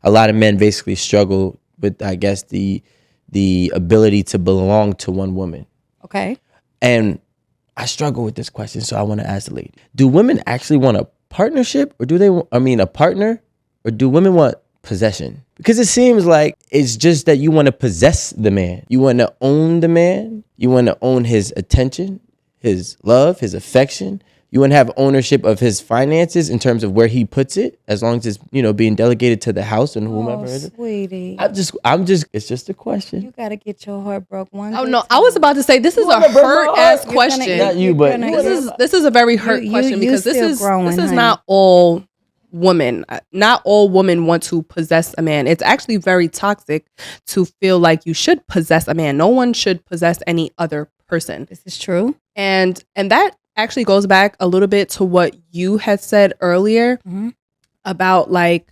a lot of men basically struggle with, I guess, the ability to belong to one woman. Okay. And I struggle with this question, so I want to ask the lady: do women actually want a partnership, or a partner, or do women want possession? Because it seems like it's just that you want to possess the man. You want to own the man. You want to own his attention, his love, his affection. You want to have ownership of his finances in terms of where he puts it, as long as it's, being delegated to the house and whomever it is. Sweetie. It's just a question. You got to get your heart broke one. Oh no, I was about to say this is a hurt ass question. Not you, but this is a very hurt question, because this is not all women. Not all women want to possess a man. It's actually very toxic to feel like you should possess a man. No one should possess any other person. This is true. And that actually goes back a little bit to what you had said earlier about like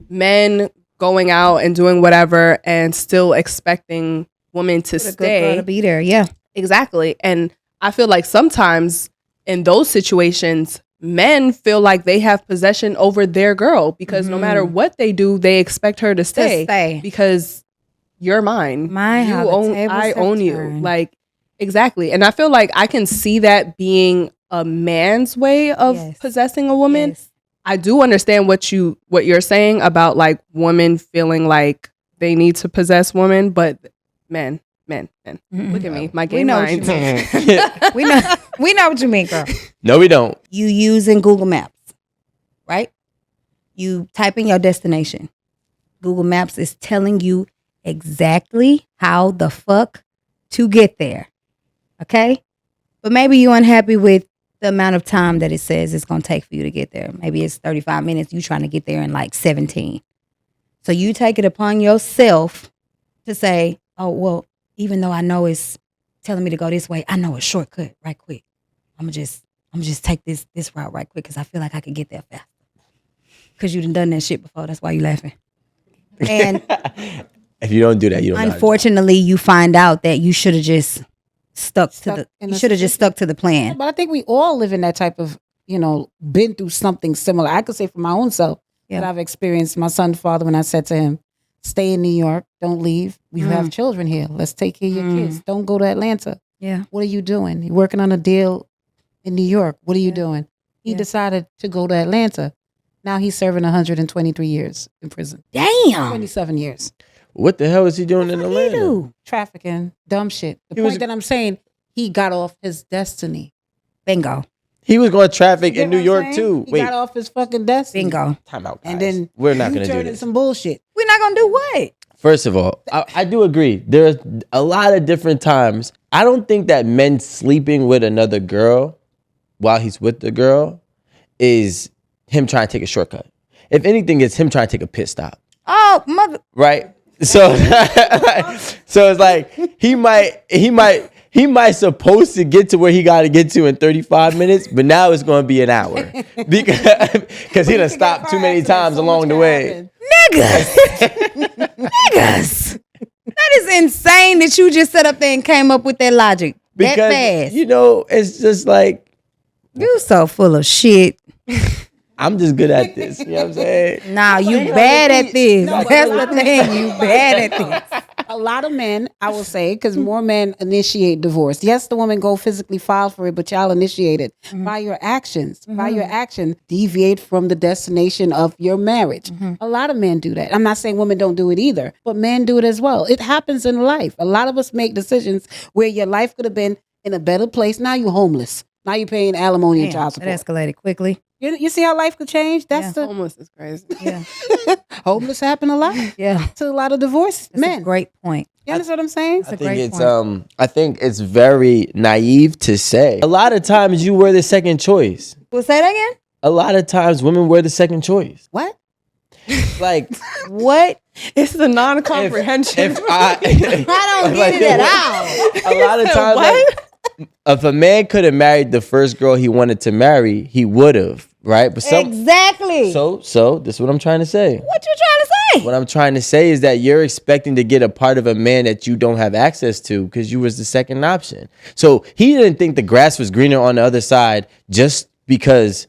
men going out and doing whatever and still expecting women to stay. Good girl to be there. Yeah, exactly. And I feel like sometimes in those situations, men feel like they have possession over their girl, because no matter what they do, they expect her to stay. Because you're mine. I own you. Like, exactly. And I feel like I can see that being a man's way of possessing a woman. Yes. I do understand what you're saying about like women feeling like they need to possess women, but men. Look at me, my gay mind. we know what you mean, girl. No, we don't. You using Google Maps, right? You type in your destination. Google Maps is telling you exactly how the fuck to get there. Okay? But maybe you're unhappy with the amount of time that it says it's going to take for you to get there. Maybe it's 35 minutes. You trying to get there in like 17. So you take it upon yourself to say, oh, well, even though I know it's telling me to go this way, I know a shortcut right quick. I'm gonna just take this route right quick because I feel like I could get there fast. Because you done that shit before. That's why you laughing. And if you don't do that, you don't. Unfortunately, you find out that you should have just stuck to the plan. But I think we all live in that type of, been through something similar. I could say for my own self that I've experienced. My son's father, when I said to him, stay in New York, don't leave. We have children here. Let's take care of your kids. Don't go to Atlanta. Yeah. What are you doing? You're working on a deal in New York. What are you doing? He decided to go to Atlanta. Now he's serving 123 years in prison. Damn. 27 years. What the hell is he doing in Atlanta? Trafficking, dumb shit. The point that I'm saying, he got off his destiny. Bingo. He was going to traffic in New York too. He got off his fucking destiny. Bingo. Time out, guys. And then we're not going to do this. Some bullshit. We're not going to do what? First of all, I do agree. There's a lot of different times. I don't think that men sleeping with another girl while he's with the girl is him trying to take a shortcut. If anything, it's him trying to take a pit stop. Oh, mother. Right? So, so it's like he might supposed to get to where he got to get to in 35 minutes, but now it's going to be an hour because he done stopped too many times along the way. Niggas. That is insane that you just sat up there and came up with that logic that fast. It's just like you so full of shit. I'm just good at this. You know what I'm saying? Nah, you bad at this. That's the thing. You bad at this. A lot of men, I will say, because more men initiate divorce. Yes, the woman go physically file for it, but y'all initiate it by your actions. By your action, deviate from the destination of your marriage. A lot of men do that. I'm not saying women don't do it either, but men do it as well. It happens in life. A lot of us make decisions where your life could have been in a better place. Now you're homeless. Now you're paying alimony and child support. That escalated quickly. You see how life could change? That's the homeless is crazy. Yeah. Homeless happen a lot. Yeah. To a lot of divorced men. A great point. You understand what I'm saying? I think it's very naive to say. A lot of times you were the second choice. Well, say that again. A lot of times women were the second choice. What? Like what? It's the non-comprehension. I don't get it at all. A lot of times, like, if a man could have married the first girl he wanted to marry, he would have, right? But exactly. So this is what I'm trying to say. What you trying to say? What I'm trying to say is that you're expecting to get a part of a man that you don't have access to because you was the second option. So he didn't think the grass was greener on the other side just because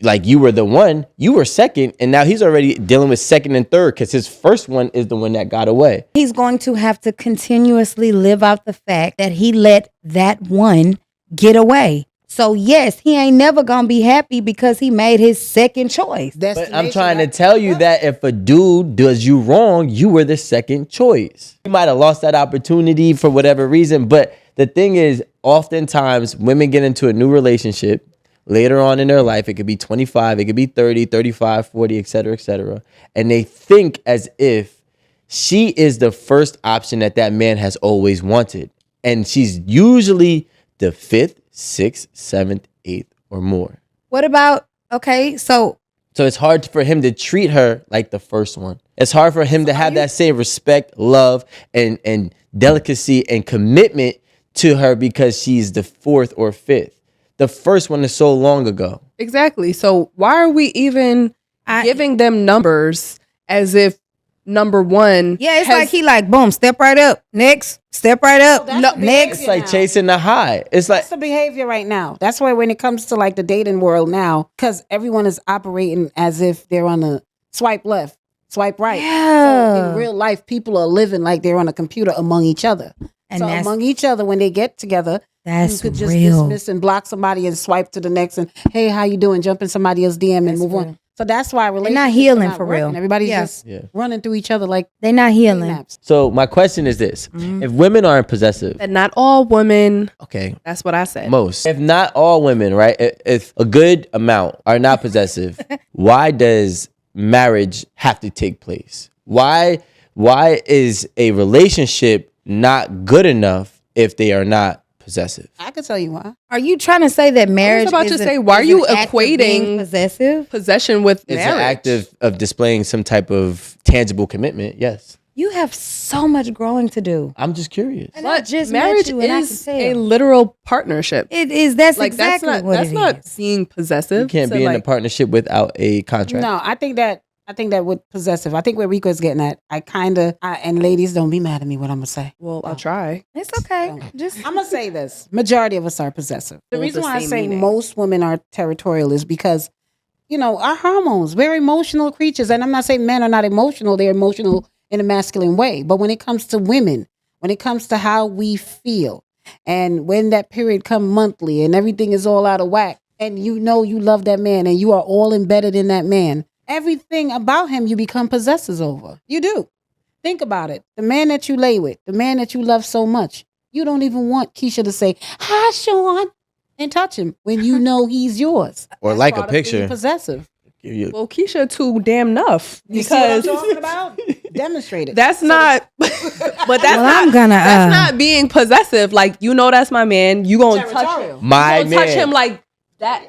like you were the one, you were second, and now he's already dealing with second and third because his first one is the one that got away. He's going to have to continuously live out the fact that he let that one get away. So yes, he ain't never gonna be happy because he made his second choice. But I'm trying to tell you that if a dude does you wrong, you were the second choice. You might have lost that opportunity for whatever reason, but the thing is, oftentimes women get into a new relationship later on in their life. It could be 25, it could be 30, 35, 40, et cetera, and they think as if she is the first option that man has always wanted. And she's usually the fifth, sixth, seventh, eighth, or more. What about, okay, so it's hard for him to treat her like the first one. It's hard for him to have that same respect, love, and delicacy and commitment to her because she's the fourth or fifth. The first one is so long ago. Exactly. So why are we even giving them numbers as if number one? Yeah, it's like he like, boom, step right up. Next, step right up. No, next. It's like chasing the high. It's like that's the behavior right now. That's why when it comes to like the dating world now, because everyone is operating as if they're on a swipe left, swipe right. Yeah. So in real life, people are living like they're on a computer among each other. And so among each other, when they get together, that's you could just real. dismiss and block somebody and swipe to the next and, hey, how you doing? Jump in somebody else's DM and move on. So that's why relationships not healing are for working. real. Everybody's just running through each other like they're not healing. maps. So my question is this. If women aren't possessive, And not all women. okay, That's what I said. most. If not all women, right? If a good amount are not possessive, why does marriage have to take place? Why is a relationship not good enough if they are not possessive? I can tell you why. Are you trying to say that marriage about to is say, why are is you an act of being equating possessive? Possession with It's marriage. an act of displaying some type of tangible commitment. Yes. You have so much growing to do. I'm just curious. And I But just met marriage you and I can is tell. a literal partnership. It is. That's Like exactly that's not what that's it not is. being possessive. You can't So, be in a like, partnership without a contract. No, I think that with possessive, I think where Rico's getting at, and ladies, don't be mad at me what I'm going to say. Well, I'll try. It's okay. Just I'm going to say this. Majority of us are possessive. The Both reason the why I same say meaning. most women are territorial is because, our hormones, we're emotional creatures. And I'm not saying men are not emotional. They're emotional in a masculine way. But when it comes to women, when it comes to how we feel, and when that period come monthly and everything is all out of whack, and you love that man and you are all embedded in that man, everything about him you become possessive over. You do. Think about it. The man that you lay with, the man that you love so much, you don't even want Keisha to say, "Hi, Sean," and touch him when you know he's yours. Or That's like a part of being picture. possessive. Well, Keisha too damn enough You see what I'm because talking about? Demonstrate it. that's not. But that's Well, not. I'm gonna, That's not being possessive. Like that's my man. You gonna touch Territorial. him. My You gonna touch man. him like that.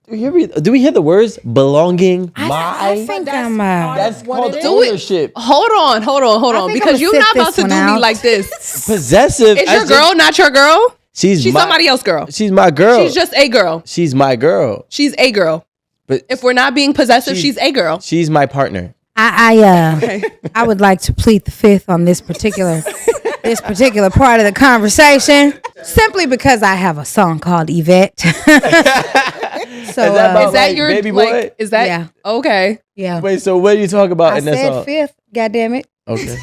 Do we hear the words belonging? I think that's I'm. part That's what called it is. ownership. Hold on. think Because I'ma you're sit not about this to do one me out. like this. Possessive. Is your girl not your girl? She's She's somebody else's girl. She's my girl. She's just a girl. She's my girl. She's a girl. But If we're not being possessive, she's a girl. she's my partner. I would like to plead the fifth on this particular part of the conversation, simply because I have a song called Yvette. So Is that about Is that like your baby like? boy? Is that Yeah. okay? yeah, Wait, so what are you talking about I in that said song? fifth. God damn it! Okay.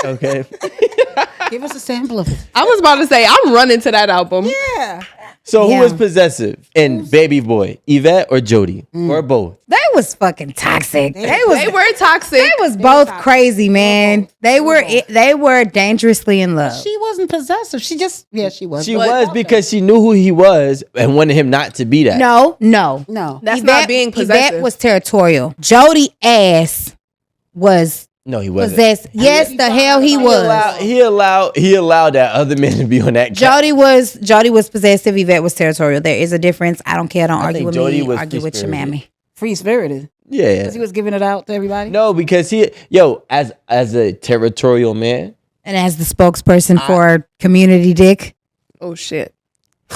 Okay. Give us a sample of it. I was about to say I'm running to that album. Yeah. So Yeah. who was possessive in Baby Boy? Yvette or Jody? Or both? They was fucking toxic. They They were toxic. was both crazy, man. They were dangerously in love. She wasn't possessive. She just, she was. She was because she knew who he was and wanted him not to be that. No. No. That's not being possessive. Yvette was territorial. Jody ass was No, he wasn't. possessed. Yes, the hell he was. He allowed that other man to be on that. Jody was possessive. Yvette was territorial. There is a difference. I don't care. Don't argue think with Jody me. was Argue with your free-spirited. mammy. Free spirited. Yeah. Because he was giving it out to everybody. No, because as a territorial man, And as the spokesperson for Community Dick. Oh shit.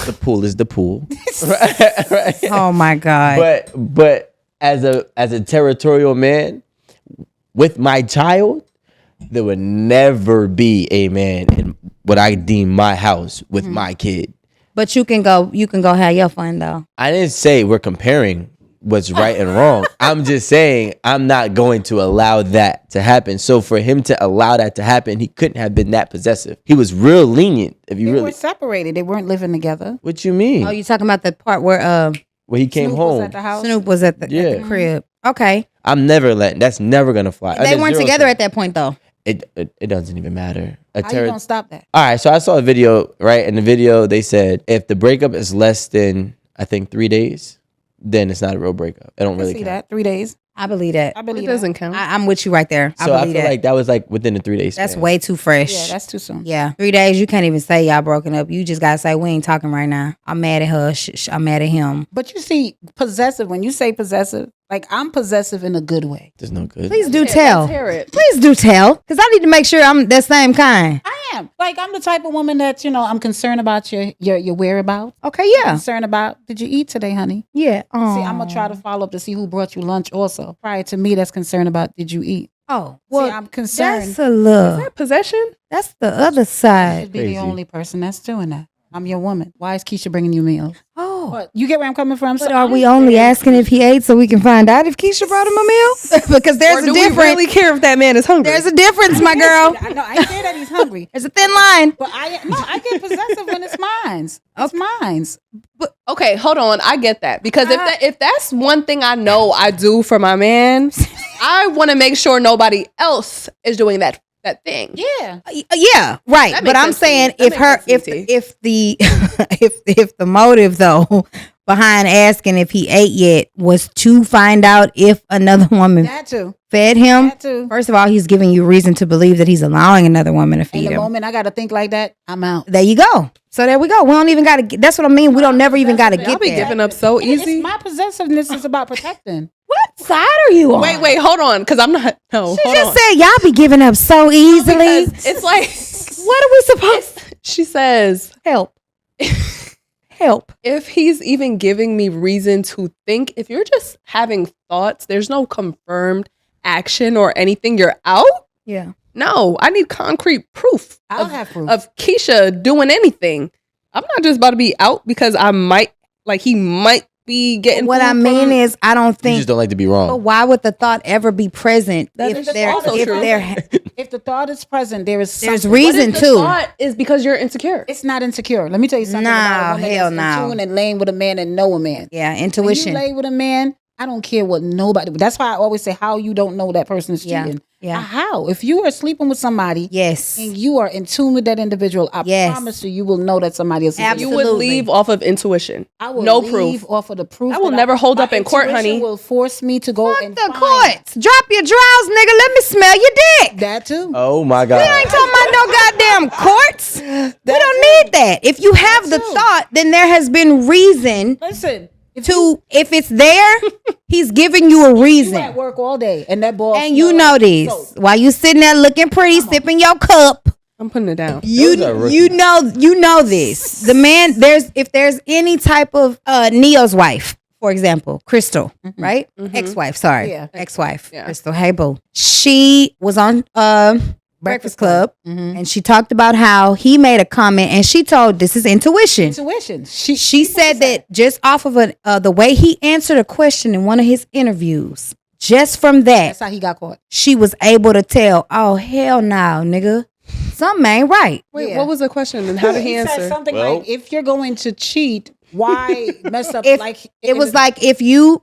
the pool is the pool. right. Oh my God. But as a territorial man with my child, there would never be a man in what I deem my house with my kid. But you can go have your fun though. I didn't say we're comparing what's right and wrong. I'm just saying I'm not going to allow that to happen. So for him to allow that to happen, he couldn't have been that possessive. He was real lenient. If you They really were separated. They weren't living together. What you mean? Oh, you talking about the part where When he came Snoop home. was at the house. Snoop was at the crib? Okay. I'm never letting. That's never gonna fly. They weren't together at that point though. It doesn't even matter. How you gonna stop that? All right, so I saw a video, right? In the video, they said if the breakup is less than, I think, 3 days, then it's not a real breakup. It don't really see count. that 3 days. I believe that. I believe It doesn't count. I'm with you right there. So I believe feel that. like that was like within the 3 days. That's way too fresh. Yeah, that's too soon. Yeah, 3 days. You can't even say y'all broken up. You just gotta say we ain't talking right now. I'm mad at her. I'm mad at him. But you see, possessive. When you say possessive, like I'm possessive in a good way. There's no good. Please do tell. Let's hear it. Please do tell, because I need to make sure I'm that same kind. I am. Like I'm the type of woman that I'm concerned about your whereabouts. Okay, yeah, Concerned about did you eat today, honey? yeah. See, I'm gonna try to follow up to see who brought you lunch. Also, prior to me, that's concerned about did you eat? Oh, Well, I'm concerned. that's a little. That possession? That's the other I side. should be Crazy. the only person that's doing that. I'm your woman. Why is Keisha bringing you meals? Oh, But you get where I'm coming from. but are we only asking if he ate so we can find out if Keisha brought him a meal? Because there's Or a do we difference. really care if that man is hungry? There's a difference, my girl. I know. I say that he's hungry. There's a thin line. But I get possessive when it's mine's. It's mine's. Okay, hold on. I get that because if that's one thing I know I do for my man, I want to make sure nobody else is doing that thing. Yeah. Yeah, right. That but makes I'm sense to me. saying That if her, makes sense to me. if the, if the motive though behind asking if he ate yet was to find out if another woman That too. fed him. That too. First of all, he's giving you reason to believe that he's allowing another woman to In feed the him. moment I got to think like that, I'm out. There you go. So there we go. We don't even got to. That's what I mean. We don't never even got to Y'all get be there. giving up so easy. It's my possessiveness is about protecting. What side are you on? Wait, hold on, because I'm not. No, She hold just on. said y'all be giving up so easily. Because it's like What are we supposed? she says. Help. Help. If he's even giving me reason to think, if you're just having thoughts, there's no confirmed action or anything, you're out. Yeah. No, I need concrete proof I'll have proof. of Keisha doing anything. I'm not just about to be out because he might be getting. What I food mean from- is, I don't You think. just don't like to be But wrong. why would the thought ever be present That if is there also if true. there If the thought is present, there's there's something. reason the to? thought is because you're insecure. It's not insecure. Let me tell you something Nah, about a woman hell that's in no. tune and laying with a man and know a man. Yeah, When intuition. you lay with a man, I don't care what nobody. That's why I always say how you don't know that person is Yeah, cheating. yeah. How? If you are sleeping with somebody Yes. and you are in tune with that individual, I Yes. promise you will know that somebody else is. You Absolutely. would leave off of intuition. I will no leave proof. off of the proof. That will that never hold my up in court, intuition honey. Will force me to go Fuck and the find courts. Drop your drawers, nigga. Let me smell your dick. that too. Oh my We God. ain't talking about no goddamn courts. We don't need that. If you have the too. thought, then there has been reason Listen, if it's there, he's giving you a you reason. at work all day and that ball. And you smell know like this. soap. While you sitting there looking pretty, sipping your cup, I'm putting it down. Those are rookies. you know this. The man, if there's any type of Neo's wife, for example, Crystal, right? Ex-wife, sorry. Yeah. Ex-wife. Yeah. Crystal, hey boo. She was on Breakfast Club and she talked about how he made a comment and she told this is intuition. Intuition. She said that just off of the way he answered a question in one of his interviews, just from that, That's how he got caught. she was able to tell, oh, hell no, nigga. Something ain't right. Wait, Yeah. what was the question and how did he said answer? something Well- like, "If you're going to cheat, why mess up?" If like it was like, if you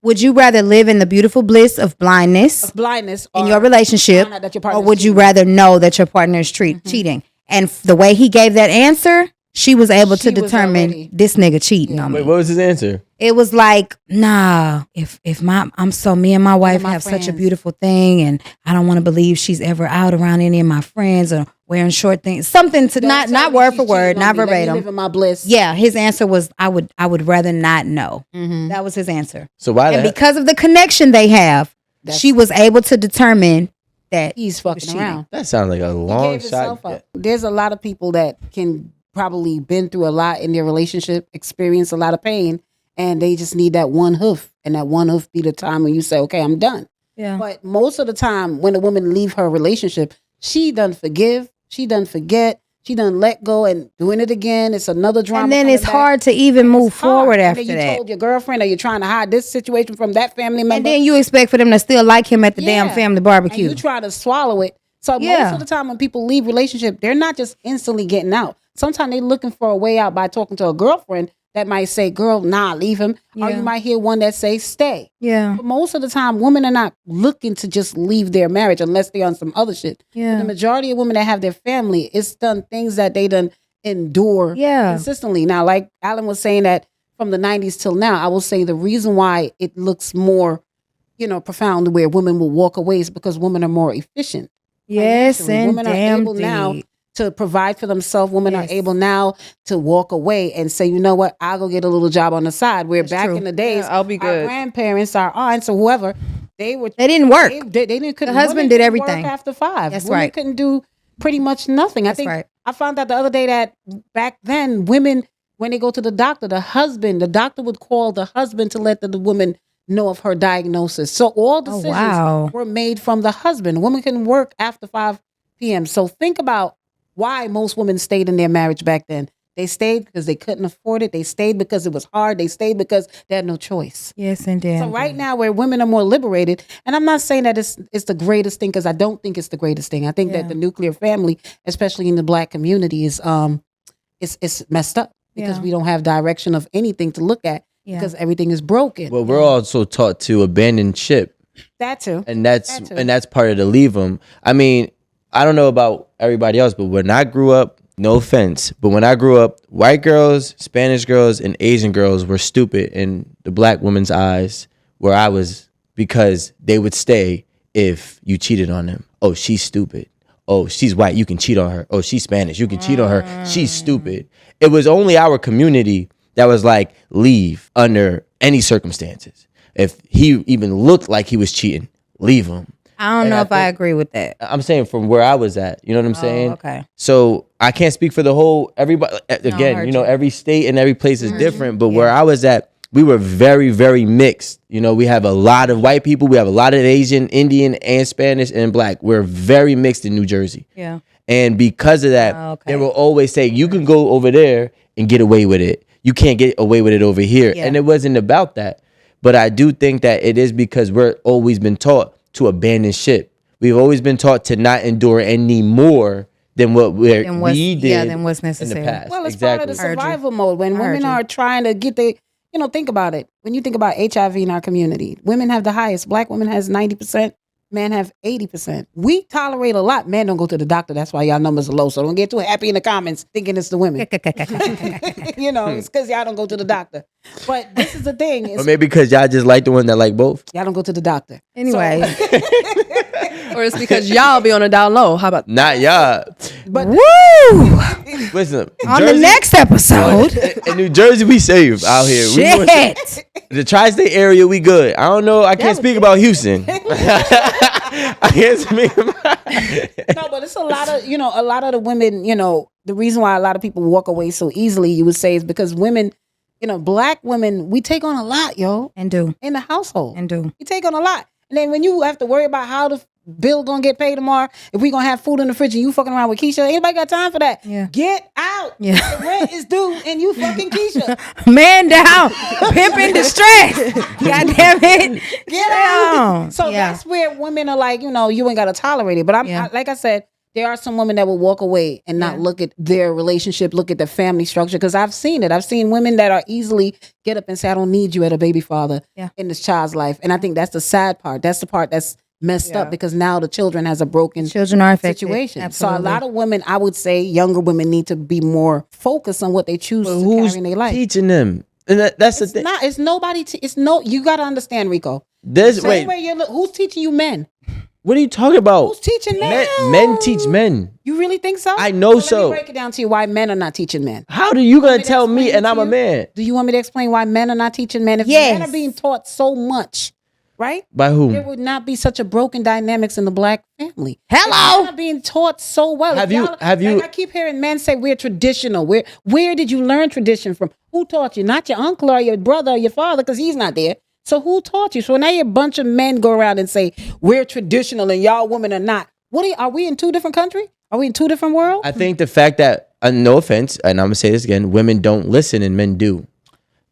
would you rather live in the beautiful bliss of blindness blindness in or your relationship, find out that your or partner's would you cheating. rather know that your partner is cheating? And the way he gave that answer, she was able to She was determine already- this nigga cheating on me. Wait, what was his answer? It was like, nah, if me and my wife my have such a friends. beautiful thing and I don't want to believe she's ever out around any of my friends or wearing short things. Something to Don't not tell me word she's for word, cheating on not me. Let me live verbatim. in my bliss. Yeah, his answer was I would rather not know. That was his answer. So why And that? because of the connection they have, That's- she was able to determine that He's fucking cheating. around. That sounds like a He long gave himself shot. up. There's a lot of people that can probably been through a lot in their relationship, experience a lot of pain, and they just need that one hoof. And that one hoof be the time when you say, okay, I'm done. Yeah. But most of the time when a woman leave her relationship, she done forgive, she done forget, she done let go and doing it again. It's another drama. And then it's hard to even move forward after you that. told your girlfriend, or you're trying to hide this situation from that family member. And then you expect for them to still like him at the damn family barbecue. And you try to swallow it. So most of the time when people leave relationship, they're not just instantly getting out. Sometimes they're looking for a way out by talking to a girlfriend that might say, girl, nah, leave him. Or you might hear one that say, stay. Yeah. But most of the time, women are not looking to just leave their marriage unless they're on some other shit. Yeah. The majority of women that have their family, it's done things that they done endure consistently. Now, like Alan was saying that from the 90s till now, I will say the reason why it looks more, profound where women will walk away is because women are more efficient. Yes, and women are able now to provide for themselves. Women are able now to walk away and say, you know what, I'll go get a little job on the side. Where back in the days, I'll be good. Our grandparents, our aunts, or whoever, they didn't work. They didn't. The husband did everything work after 5. That's women right. Couldn't do pretty much nothing. I think I found out the other day that back then, women, when they go to the doctor, the doctor would call the husband to let the woman know of her diagnosis. So all decisions were made from the husband. A woman can work after 5 p.m. So think about why most women stayed in their marriage back then. They stayed because they couldn't afford it. They stayed because it was hard. They stayed because they had no choice. Yes, indeed. So right now, where women are more liberated, and I'm not saying that it's the greatest thing, because I don't think it's the greatest thing. I think that the nuclear family, especially in the Black community, is it's messed up because we don't have direction of anything to look at. Because everything is broken. Well, we're also taught to abandon ship. That too. And that's part of the leave them. I mean, I don't know about everybody else, but when I grew up, no offense, but when I grew up, white girls, Spanish girls, and Asian girls were stupid in the Black woman's eyes where I was, because they would stay if you cheated on them. Oh, she's stupid. Oh, she's white, you can cheat on her. Oh, she's Spanish, you can cheat on her. She's stupid. It was only our community that was like, leave under any circumstances. If he even looked like he was cheating, leave him. I don't know if I agree with that. I'm saying from where I was at. You know what I'm saying? Okay. So I can't speak for the whole, everybody. Again, every state and every place is different. But where I was at, we were very, very mixed. We have a lot of white people. We have a lot of Asian, Indian, and Spanish and Black. We're very mixed in New Jersey. Yeah. And because of that, they will always say, you can go over there and get away with it. You can't get away with it over here. Yeah. And it wasn't about that. But I do think that it is because we're always been taught to abandon ship. We've always been taught to not endure any more than what we did than what's necessary. In the past. Well, it's part of the survival mode. When women are trying to get think about it. When you think about HIV in our community, women have the highest. Black women has 90%. Men have 80%. We tolerate a lot. Men don't go to the doctor. That's why y'all numbers are low. So don't get too happy in the comments thinking it's the women. It's because y'all don't go to the doctor. But this is the thing. Or maybe because y'all just like the one that like both. Y'all don't go to the doctor. Anyway. Or it's because y'all be on a down low. How about not y'all? But woo! Listen, on Jersey, the next episode. In New Jersey, we safe out here. Shit. The tri-state area, we good. I don't know. I can't speak about Houston. I can't speak about No, but it's a lot of, a lot of the women, the reason why a lot of people walk away so easily, you would say, is because women, Black women, we take on a lot, and do in the household, and do. You take on a lot, and then when you have to worry about how the bill gonna get paid tomorrow, if we gonna have food in the fridge and you fucking around with Keisha, anybody got time for that? Yeah. Get out. Yeah. The rent is due and you fucking Keisha. Man down. Pimp in distress. God damn it. Get out. So that's where women are like, you ain't gotta tolerate it. But like I said, there are some women that will walk away and not look at their relationship, look at the family structure. Because I've seen it. I've seen women that are easily get up and say, I don't need you as a baby father in this child's life. And I think that's the sad part. That's the part that's messed up, because now the children has a broken situation. Absolutely. So a lot of women, I would say younger women, need to be more focused on what they choose to carry in their life. Teaching them? And that's the thing. It's nobody. You got to understand, Rico. Who's teaching you men? What are you talking about? Who's teaching men? Men teach men. You really think so? I know so. Let me break it down to you why men are not teaching men. How do you gonna tell me and I'm a man? Do you want me to explain why men are not teaching men? If men are being taught so much, right? By whom? There would not be such a broken dynamics in the Black family. Hello. Men are being taught so well. Have you? Like I keep hearing men say we're traditional. Where did you learn tradition from? Who taught you? Not your uncle or your brother or your father, because he's not there. So who taught you? So now a bunch of men go around and say we're traditional and y'all women are not. Are we in two different countries? Are we in two different worlds? I think the fact that, no offense, and I'm gonna say this again, women don't listen and men do.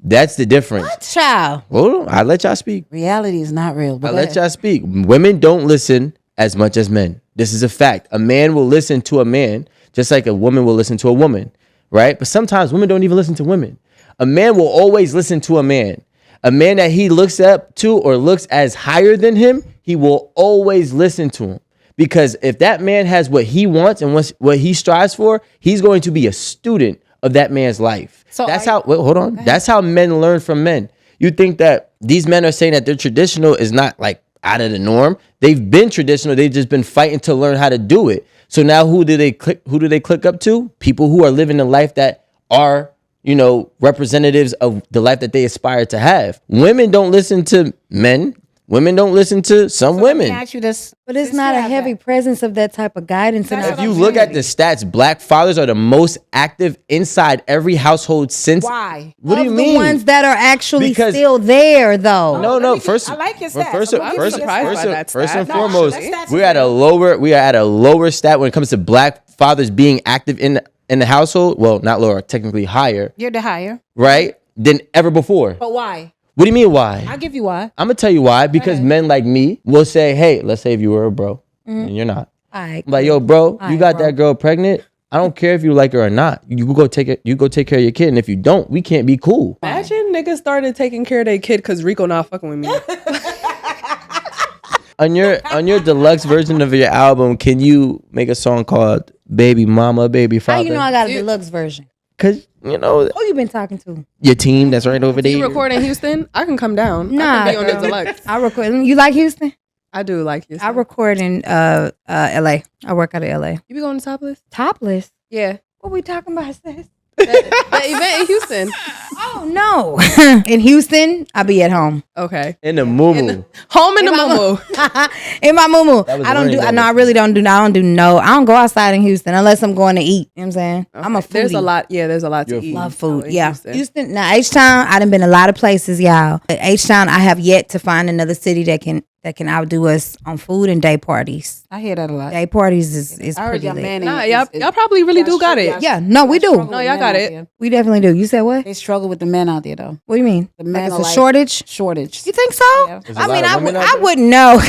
That's the difference. What, child? Well, I let y'all speak. Reality is not real. I let y'all speak. Women don't listen as much as men. This is a fact. A man will listen to a man just like a woman will listen to a woman, right? But sometimes women don't even listen to women. A man will always listen to a man. A man that he looks up to or looks as higher than him, he will always listen to him. Because if that man has what he wants and what he strives for, he's going to be a student of that man's life. So that's how, wait, hold on. That's how men learn from men. You think that these men are saying that they're traditional is not like out of the norm. They've been traditional. They've just been fighting to learn how to do it. So now who do they click up to? People who are living the life that are, you know, representatives of the life that they aspire to have. Women don't listen to men. Women don't listen to some women. Let me ask you this. But it's not a heavy presence of that type of guidance. If you look at the stats, black fathers are the most active inside every household since. Why? What do you mean? The ones that are actually Because- still there, though. No. First, I like your stats. First, I'm first, surprised by that first and stat. foremost, No, that stat's we are at a lower stat when it comes to black fathers being active in the household. Well, not lower, technically higher, You're the higher. right? Than ever before. But why? What do you mean why? I'll give you why. I'm gonna tell you why. Because men like me will say, "Hey, let's say if you were a bro and you're not, All right. I'm like, yo, bro, you got bro. that girl pregnant. I don't care if you like her or not. You go take it. You go take care of your kid. And if you don't, we can't be cool." Imagine niggas started taking care of their kid because Rico not fucking with me. On your deluxe version of your album, can you make a song called "Baby Mama, Baby Father"? How you know I got a deluxe version? Cause you know Who you been talking to? your team that's right over there. You record in Houston? I can come down. Nah, I can be on the girl. deluxe. I record. You like Houston? I do like Houston. I record in LA. I work out of LA. You be going to Topless? Topless. Yeah. What we talking about, sis? That event in Houston. Oh no. In Houston, I be at home. Okay. In the moo. Home in the moo. In my moo. That was I don't do. learning No, I really don't do. I don't do. No, I don't go outside in Houston unless I'm going to eat. You know what I'm saying? I'm a foodie. There's a lot. Yeah, there's a lot to You're a eat. Love food. in Yeah. Houston. Now H-Town, I done been a lot of places, y'all. H-Town, I have yet to find another city that can outdo us on food and day parties. I hear that a lot. Day parties is I heard pretty your lit. man. Nah, y'all probably really do got it. Yeah, no, we do. No, y'all got it. We definitely do. You said what? They struggle with the men out there though. What do you mean? The Like men it's are a like- shortage? Shortage. You think so? Yeah. There's a I lot mean, of women out I there? wouldn't know.